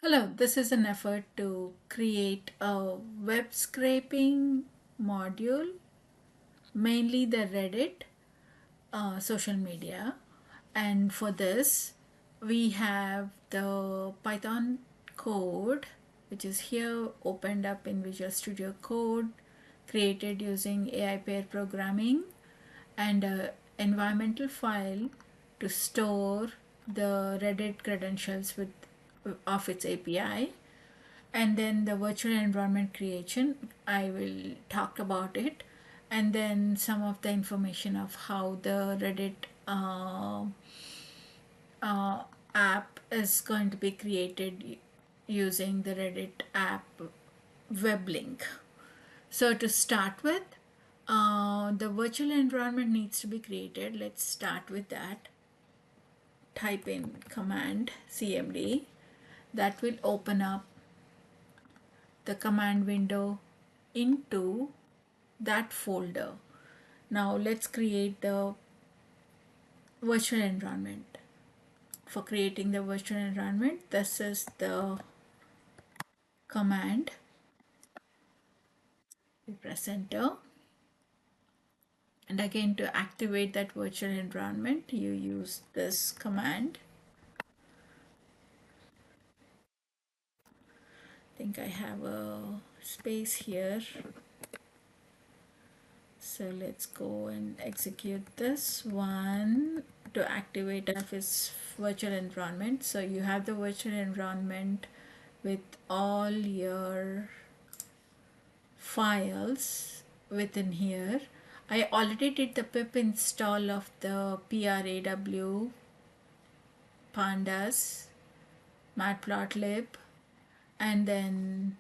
Hello, this is an effort to create a web scraping module, mainly the Reddit social media. And for this, we have the Python code, which is here opened up in Visual Studio Code, created using AI pair programming, and an environmental file to store the Reddit credentials of its API. And then the virtual environment creation, I will talk about it, and then some of the information of how the Reddit uh, app is going to be created using the Reddit app web link. So to start with, the virtual environment needs to be created. Let's start with that. Type in command cmd. That will open up the command window into that folder. Now let's create the virtual environment. For creating the virtual environment, this is the command. We press enter, and again to activate that virtual environment you use this command. I think I have a space here, so let's go and execute this one to activate this virtual environment. So you have the virtual environment with all your files within here. I already did the pip install of the PRAW, pandas, Matplotlib, and then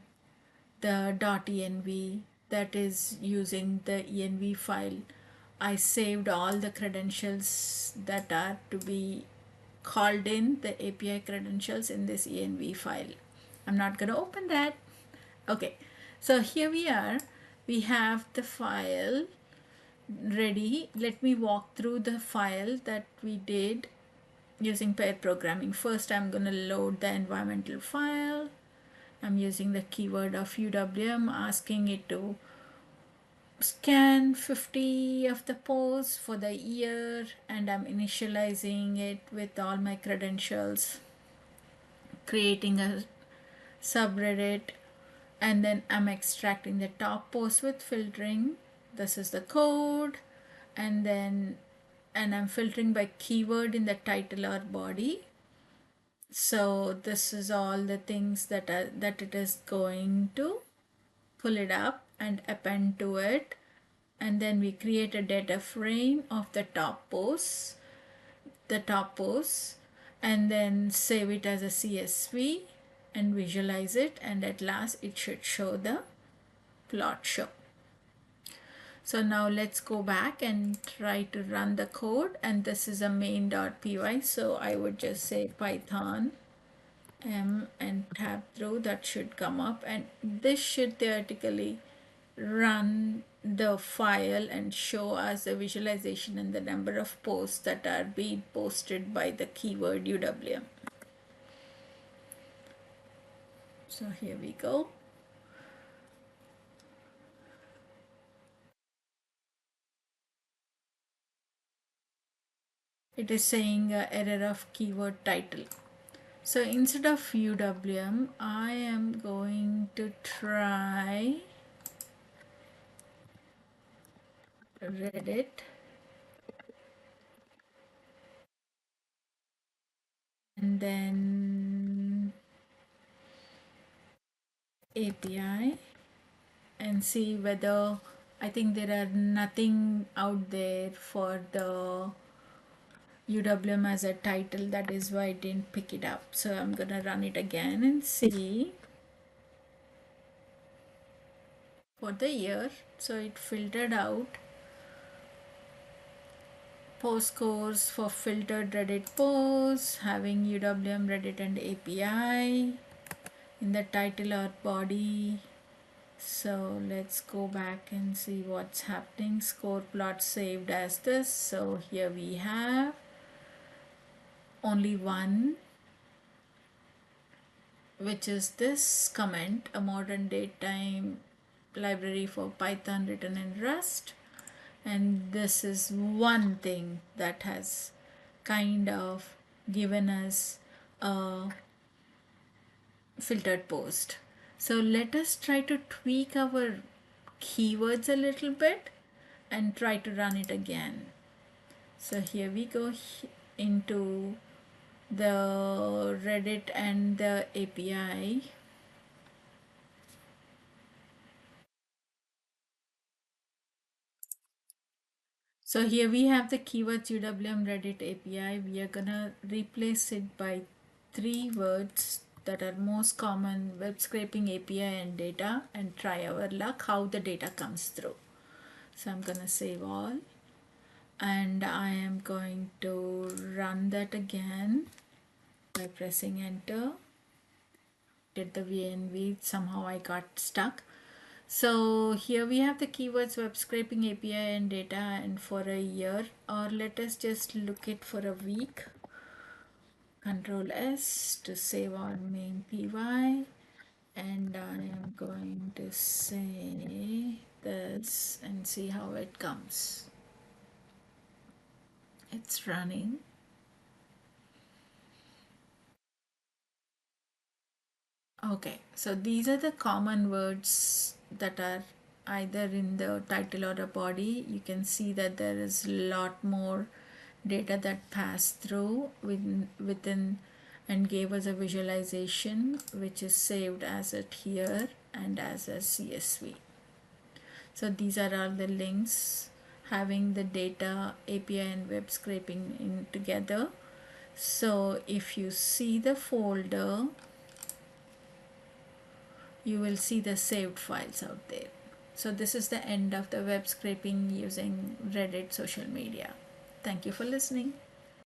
the .env, that is using the env file. I saved all the credentials that are to be called in, the API credentials in this env file. I'm not going to open that. Okay, so here we are. We have the file ready. Let me walk through the file that we did using pair programming. First, I'm going to load the environmental file. I'm using the keyword of UWM, asking it to scan 50 of the posts for the year, and I'm initializing it with all my credentials, creating a subreddit, and then I'm extracting the top post with filtering. This is the code, and I'm filtering by keyword in the title or body. So this is all the things that it is going to pull it up and append to it. And then we create a data frame of the top posts, and then save it as a CSV and visualize it, and at last it should show the plot show. So now let's go back and try to run the code, and this is a main.py, so I would just say Python M and tab through. That should come up, and this should theoretically run the file and show us the visualization and the number of posts that are being posted by the keyword UWM. So here we go. It is saying error of keyword title. So instead of UWM, I am going to try Reddit, and then API, and see whether, I think there are nothing out there for the UWM as a title. That is why I didn't pick it up. So I'm gonna run it again and see for the year. So it filtered out post scores for filtered Reddit posts having UWM, Reddit, and API in the title or body. So let's go back and see what's happening. Score plot saved as this. So here we have only one which is this comment, a modern datetime library for Python written in Rust. And this is one thing that has kind of given us a filtered post. So let us try to tweak our keywords a little bit and try to run it again. So here we go into the Reddit and the API. So here we have the keywords UWM Reddit API. We are gonna replace it by three words that are most common: web scraping, API, and data, and try our luck how the data comes through. So I'm gonna save all, and I am going to run that again by pressing enter. Did the VNV, somehow I got stuck. So here we have the keywords web scraping, API, and data, and for a year, or let us just look it for a week. Control S to save on main py, and I am going to say this and see how it comes. It's running. Okay, so these are the common words that are either in the title or the body. You can see that there is a lot more data that passed through within and gave us a visualization which is saved as it here and as a CSV. So these are all the links having the data, API, and web scraping in together. So if you see the folder, you will see the saved files out there. So this is the end of the web scraping using Reddit social media. Thank you for listening.